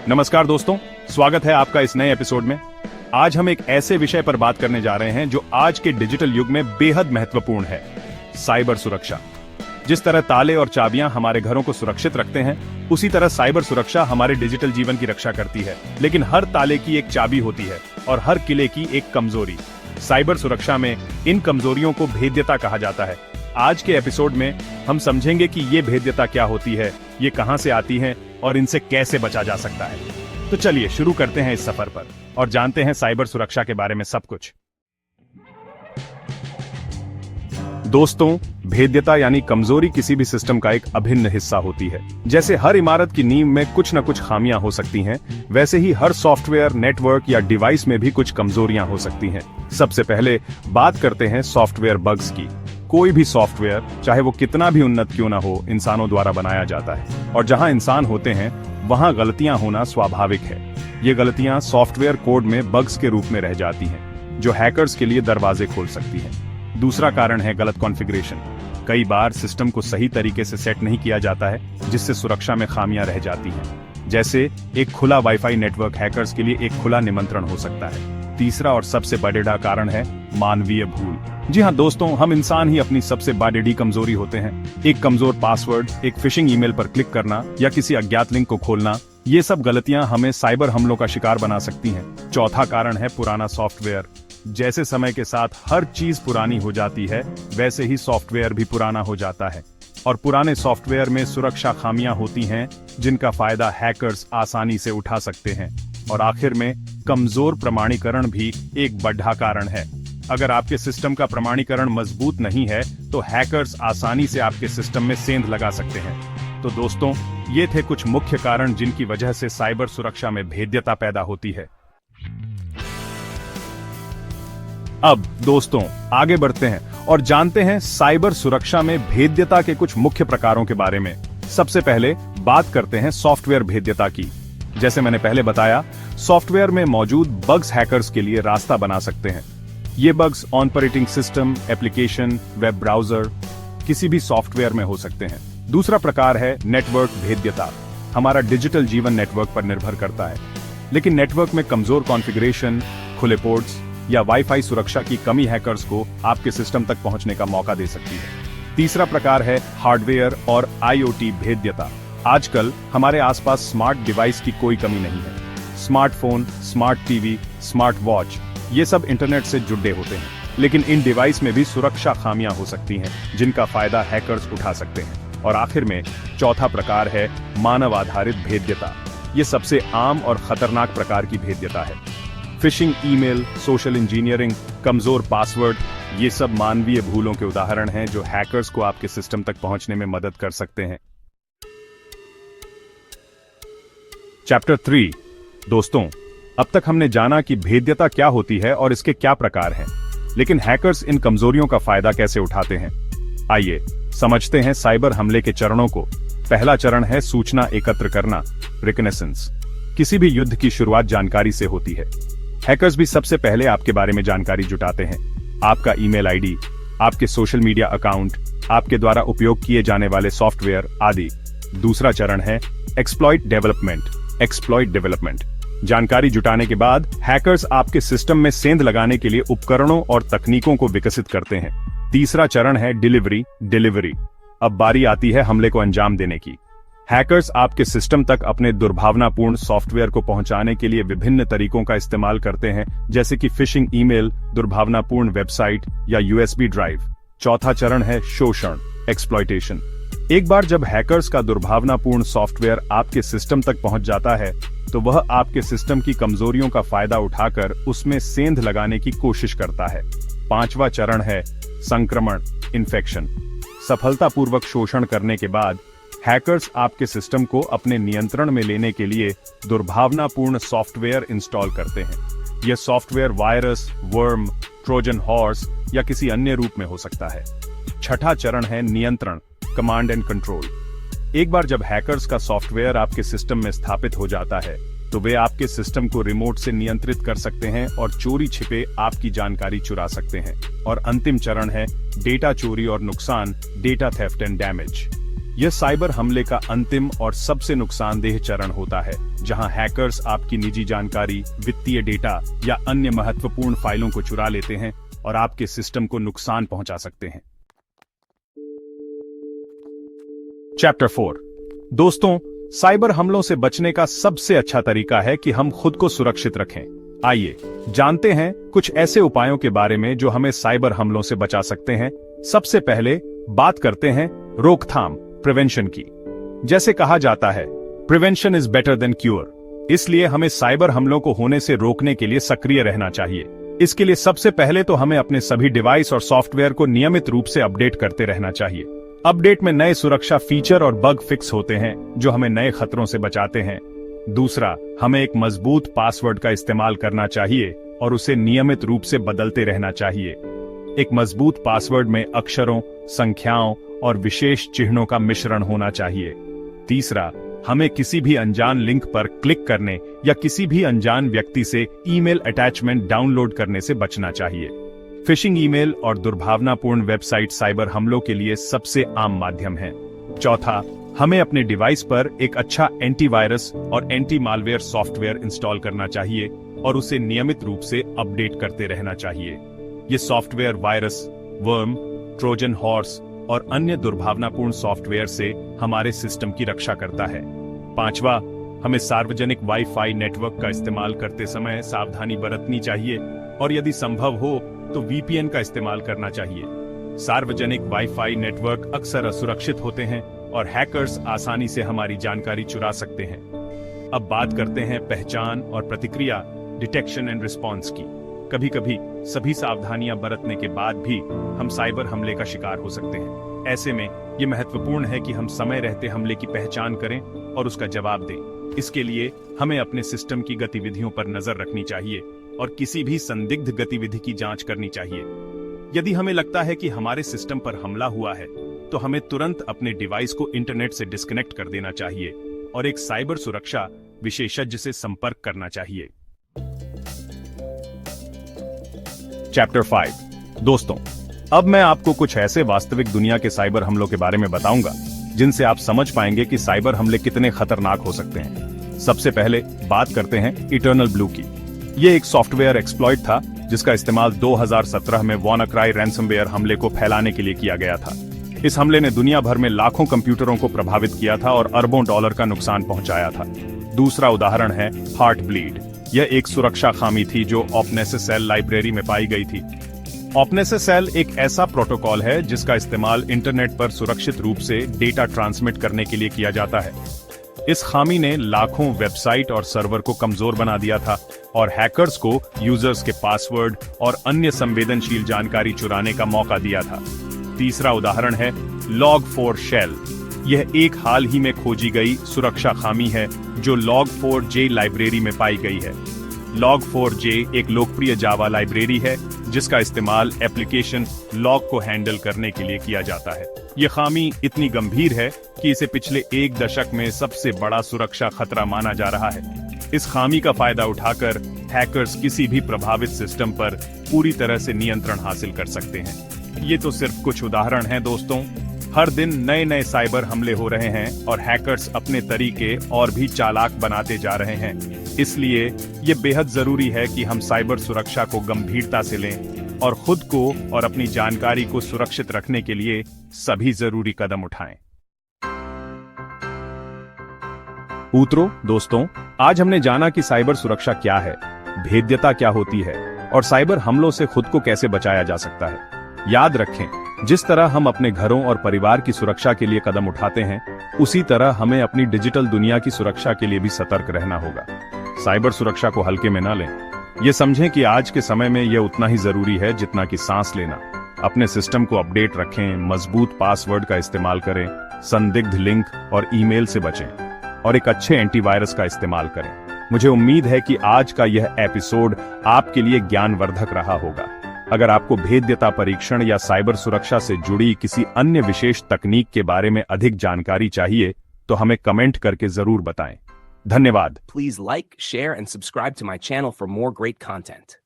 नमस्कार दोस्तों, स्वागत है आपका इस नए एपिसोड में। आज हम एक ऐसे विषय पर बात करने जा रहे हैं जो आज के डिजिटल युग में बेहद महत्वपूर्ण है, साइबर सुरक्षा। जिस तरह ताले और चाबियां हमारे घरों को सुरक्षित रखते हैं, उसी तरह साइबर सुरक्षा हमारे डिजिटल जीवन की रक्षा करती है। लेकिन हर ताले की एक चाबी होती है और हर किले की एक कमजोरी। साइबर सुरक्षा में इन कमजोरियों को भेद्यता कहा जाता है। आज के एपिसोड में हम समझेंगे कि ये भेद्यता क्या होती है, ये कहां से आती है और इनसे कैसे बचा जा सकता है। तो चलिए शुरू करते हैं इस सफर पर और जानते हैं साइबर सुरक्षा के बारे में सब कुछ। दोस्तों, भेद्यता यानी कमजोरी किसी भी सिस्टम का एक अभिन्न हिस्सा होती है। जैसे हर इमारत की नींव में कुछ न कुछ खामियां हो सकती हैं, वैसे ही हर सॉफ्टवेयर, नेटवर्क या डिवाइस में भी कुछ कमजोरियां हो सकती हैं। सबसे पहले बात करते हैं सॉफ्टवेयर बग्स की। कोई भी सॉफ्टवेयर, चाहे वो कितना भी उन्नत क्यों ना हो, इंसानों द्वारा बनाया जाता है और जहां इंसान होते हैं वहां गलतियां होना स्वाभाविक है। ये गलतियां सॉफ्टवेयर कोड में बग्स के रूप में रह जाती हैं, जो हैकर्स के लिए दरवाजे खोल सकती हैं। दूसरा कारण है गलत कॉन्फ़िगरेशन। कई बार सिस्टम को सही तरीके से सेट नहीं किया जाता है, जिससे सुरक्षा में खामियां रह जाती हैं। जैसे एक खुला वाईफाई नेटवर्क हैकर्स के लिए एक खुला निमंत्रण हो सकता है। तीसरा और सबसे बड़ा कारण है मानवीय भूल। जी हाँ दोस्तों, हम इंसान ही अपनी सबसे बड़ी कमजोरी होते हैं। एक कमजोर पासवर्ड, एक फिशिंग ईमेल पर क्लिक करना या किसी अज्ञात लिंक को खोलना, ये सब गलतियां हमें साइबर हमलों का शिकार बना सकती हैं। चौथा कारण है पुराना सॉफ्टवेयर। जैसे समय के साथ हर चीज पुरानी हो जाती है, वैसे ही सॉफ्टवेयर भी पुराना हो जाता है और पुराने सॉफ्टवेयर में सुरक्षा खामियां होती हैं, जिनका फायदा हैकर्स आसानी से उठा सकते हैं। और आखिर में कमजोर प्रमाणीकरण भी एक बड़ा कारण है। अगर आपके सिस्टम का प्रमाणीकरण मजबूत नहीं है, तो हैकर्स आसानी से आपके सिस्टम में सेंध लगा सकते हैं। तो दोस्तों, ये थे कुछ मुख्य कारण जिनकी वजह से साइबर सुरक्षा में भेद्यता पैदा होती है। अब दोस्तों, आगे बढ़ते हैं और जानते हैं साइबर सुरक्षा में भेद्यता के कुछ मुख्य प्रकारों के बारे में। सबसे पहले बात करते हैं सॉफ्टवेयर भेद्यता की। जैसे मैंने पहले बताया, सॉफ्टवेयर में मौजूद बग्स हैकर्स के लिए रास्ता बना सकते हैं। ये bugs operating system, application, web browser, किसी भी सॉफ्टवेयर में हो सकते हैं। दूसरा प्रकार है नेटवर्क भेद्यता। हमारा डिजिटल जीवन नेटवर्क पर निर्भर करता है, लेकिन नेटवर्क में कमजोर कॉन्फ़िगरेशन, खुले पोर्ट्स या वाईफाई सुरक्षा की कमी हैकर्स को आपके सिस्टम तक पहुंचने का मौका दे सकती है। तीसरा प्रकार है हार्डवेयर और IoT भेद्यता। आजकल हमारे आसपास स्मार्ट डिवाइस की कोई कमी नहीं है। Smartphone, smart TV, smart watch, ये सब इंटरनेट से जुड़े होते हैं, लेकिन इन डिवाइस में भी सुरक्षा खामियां हो सकती हैं, जिनका फायदा हैकर्स उठा सकते हैं। और आखिर में चौथा प्रकार है मानव आधारित भेद्यता। ये सबसे आम और खतरनाक प्रकार की भेद्यता है। फिशिंग ईमेल, सोशल इंजीनियरिंग, कमजोर पासवर्ड, ये सब मानवीय भूलों के उदाहरण हैं जो हैकर्स को आपके सिस्टम तक पहुंचने में मदद कर सकते हैं। चैप्टर 3। दोस्तों, अब तक हमने जाना कि भेद्यता क्या होती है और इसके क्या प्रकार हैं, लेकिन हैकर्स इन कमजोरियों का फायदा कैसे उठाते हैं। आइए समझते हैं साइबर हमले के चरणों को। पहला चरण है सूचना एकत्र करना, रिकनेसेंस। किसी भी युद्ध की शुरुआत जानकारी से होती है। हैकर्स भी सबसे पहले आपके बारे में जानकारी जुटाते हैं, आपका ईमेल आईडी, आपके सोशल मीडिया अकाउंट, आपके द्वारा उपयोग किए जाने वाले सॉफ्टवेयर आदि। दूसरा चरण है एक्सप्लॉइट डेवलपमेंट। जानकारी जुटाने के बाद हैकर्स आपके सिस्टम में सेंध लगाने के लिए उपकरणों और तकनीकों को विकसित करते हैं। तीसरा चरण है डिलीवरी। अब बारी आती है हमले को अंजाम देने की। हैकर्स आपके सिस्टम तक अपने दुर्भावनापूर्ण सॉफ्टवेयर को पहुंचाने के लिए विभिन्न तरीकों का इस्तेमाल करते हैं, जैसे कि फिशिंग ईमेल, दुर्भावनापूर्ण वेबसाइट या USB ड्राइव। चौथा चरण है शोषण, एक्सप्लॉइटेशन। एक बार जब हैकर्स का दुर्भावनापूर्ण सॉफ्टवेयर आपके सिस्टम तक पहुंच जाता है, तो वह आपके सिस्टम की कमजोरियों का फायदा उठाकर उसमें सेंध लगाने की कोशिश करता है। पांचवा चरण है संक्रमण, इन्फेक्शन। सफलतापूर्वक शोषण करने के बाद हैकर्स आपके सिस्टम को अपने नियंत्रण में लेने के लिए दुर्भावनापूर्ण सॉफ्टवेयर इंस्टॉल करते हैं। यह software virus, worm, Trojan horse या किसी अन्य रूप में हो सकता है। छठा चरण है नियंत्रण, कमांड एंड कंट्रोल। एक बार जब हैकर्स का सॉफ्टवेयर आपके सिस्टम में स्थापित हो जाता है, तो वे आपके सिस्टम को रिमोट से नियंत्रित कर सकते हैं और चोरी छिपे आपकी जानकारी चुरा सकते हैं। और अंतिम चरण है डेटा चोरी और नुकसान, डेटा थेफ्ट एंड डैमेज। यह साइबर हमले का अंतिम और सबसे नुकसानदेह चरण होता है, जहां हैकर्स आपकी निजी जानकारी, वित्तीय डेटा या अन्य महत्वपूर्ण फाइलों को चुरा लेते हैं और आपके सिस्टम को नुकसान पहुंचा सकते हैं। चैप्टर 4। दोस्तों, साइबर हमलों से बचने का सबसे अच्छा तरीका है कि हम खुद को सुरक्षित रखें। आइए जानते हैं कुछ ऐसे उपायों के बारे में जो हमें साइबर हमलों से बचा सकते हैं। सबसे पहले बात करते हैं रोकथाम, प्रिवेंशन की। जैसे कहा जाता है, prevention is better than cure. इसलिए हमें साइबर हमलों को होने से रोकने के लिए सक्रिय रहना चाहिए। इसके लिए सबसे पहले तो हमें अपने सभी डिवाइस और सॉफ्टवेयर को नियमित रूप से अपडेट करते रहना चाहिए। अपडेट में नए सुरक्षा फीचर और बग फिक्स होते हैं जो हमें नए खतरों से बचाते हैं। दूसरा, हमें एक मजबूत पासवर्ड का इस्तेमाल करना चाहिए और उसे नियमित रूप से बदलते रहना चाहिए। एक मजबूत पासवर्ड में अक्षरों, संख्याओं और विशेष चिन्हों का मिश्रण होना चाहिए। तीसरा, हमें किसी भी अनजान लिंक पर क्लिक करने या किसी भी अनजान व्यक्ति से ईमेल अटैचमेंट डाउनलोड करने से बचना चाहिए। फिशिंग ईमेल और दुर्भावनापूर्ण वेबसाइट साइबर हमलों के लिए सबसे आम माध्यम है। चौथा, हमें अपने डिवाइस पर एक अच्छा एंटीवायरस और एंटी मालवेयर सॉफ्टवेयर इंस्टॉल करना चाहिए और उसे नियमित रूप से अपडेट करते रहना चाहिए। ये software virus, worm, Trojan horse और अन्य दुर्भावनापूर्ण सॉफ्टवेयर से हमारे सिस्टम की रक्षा करता है। पांचवा, हमें सार्वजनिक वाईफाई नेटवर्क का इस्तेमाल करते समय सावधानी बरतनी चाहिए और यदि संभव हो तो वीपीएन का इस्तेमाल करना चाहिए। सार्वजनिक वाईफाई नेटवर्क अक्सर असुरक्षित होते हैं और हैकर्स आसानी से हमारी जानकारी चुरा सकते हैं। अब बात करते हैं पहचान और प्रतिक्रिया, डिटेक्शन एंड रिस्पॉन्स की। कभी कभी सभी सावधानियां बरतने के बाद भी हम साइबर हमले का शिकार हो सकते हैं। ऐसे में यह महत्वपूर्ण है कि हम समय रहते हमले की पहचान करें और उसका जवाब दें। इसके लिए हमें अपने सिस्टम की गतिविधियों पर नजर रखनी चाहिए और किसी भी संदिग्ध गतिविधि की जांच करनी चाहिए। यदि हमें लगता है कि हमारे सिस्टम पर हमला हुआ है, तो हमें तुरंत अपने डिवाइस को इंटरनेट से डिस्कनेक्ट कर देना चाहिए और एक साइबर सुरक्षा विशेषज्ञ से संपर्क करना चाहिए। चैप्टर 5। दोस्तों, अब मैं आपको कुछ ऐसे वास्तविक दुनिया के साइबर हमलों के बारे में बताऊंगा जिनसे आप समझ पाएंगे कि साइबर हमले कितने खतरनाक हो सकते हैं। सबसे पहले बात करते हैं इटर्नल ब्लू की। यह एक सॉफ्टवेयर एक्सप्लॉइट था जिसका इस्तेमाल 2017 में WannaCry रैंसमवेयर हमले को फैलाने के लिए किया गया था। इस हमले ने दुनिया भर में लाखों कंप्यूटरों को प्रभावित किया था और अरबों डॉलर का नुकसान पहुंचाया था। दूसरा उदाहरण है हार्टब्लीड। यह एक सुरक्षा खामी थी जो OpenSSL लाइब्रेरी में पाई गई थी। OpenSSL एक ऐसा प्रोटोकॉल है जिसका इस्तेमाल इंटरनेट पर सुरक्षित रूप से डेटा ट्रांसमिट करने के लिए किया जाता है। इस खामी ने लाखों वेबसाइट और सर्वर को कमजोर बना दिया था और हैकर्स को यूजर्स के पासवर्ड और अन्य संवेदनशील जानकारी चुराने का मौका दिया था। तीसरा उदाहरण है Log4Shell। यह एक हाल ही में खोजी गई सुरक्षा खामी है जो Log4j लाइब्रेरी में पाई गई है। Log4j एक लोकप्रिय जावा लाइब्रेरी है जिसका इस्तेमाल एप्लीकेशन लॉग को हैंडल करने के लिए किया जाता है। यह खामी इतनी गंभीर है कि इसे पिछले 1 दशक में सबसे बड़ा सुरक्षा खतरा माना जा रहा है। इस खामी का फायदा उठाकर हैकर्स किसी भी प्रभावित सिस्टम पर पूरी तरह से नियंत्रण हासिल कर सकते हैं। ये तो सिर्फ कुछ उदाहरण हैं दोस्तों। हर दिन नए नए साइबर हमले हो रहे हैं और हैकर्स अपने तरीके और भी चालाक बनाते जा रहे हैं। इसलिए ये बेहद जरूरी है कि हम साइबर सुरक्षा को गंभीरता से लें और खुद को और अपनी जानकारी को सुरक्षित रखने के लिए सभी जरूरी कदम उठाएं। पूत्रों, दोस्तों, आज हमने जाना कि साइबर सुरक्षा क्या है, भेद्यता क्या होती है और साइबर हमलों से खुद को कैसे बचाया जा सकता है। याद रखें, जिस तरह हम अपने घरों और परिवार की सुरक्षा के लिए कदम उठाते हैं, उसी तरह हमें अपनी डिजिटल दुनिया की सुरक्षा के लिए भी सतर्क रहना होगा। साइबर सुरक्षा को हल्के में न लें। ये समझें कि आज के समय में यह उतना ही जरूरी है जितना कि सांस लेना। अपने सिस्टम को अपडेट रखें, मजबूत पासवर्ड का इस्तेमाल करें, संदिग्ध लिंक और ईमेल से बचें और एक अच्छे एंटीवायरस का इस्तेमाल करें। मुझे उम्मीद है कि आज का यह एपिसोड आपके लिए ज्ञानवर्धक रहा होगा। अगर आपको भेद्यता परीक्षण या साइबर सुरक्षा से जुड़ी किसी अन्य विशेष तकनीक के बारे में अधिक जानकारी चाहिए तो हमें कमेंट करके जरूर बताएं। धन्यवाद। Please like, share, and subscribe to my channel for more great content.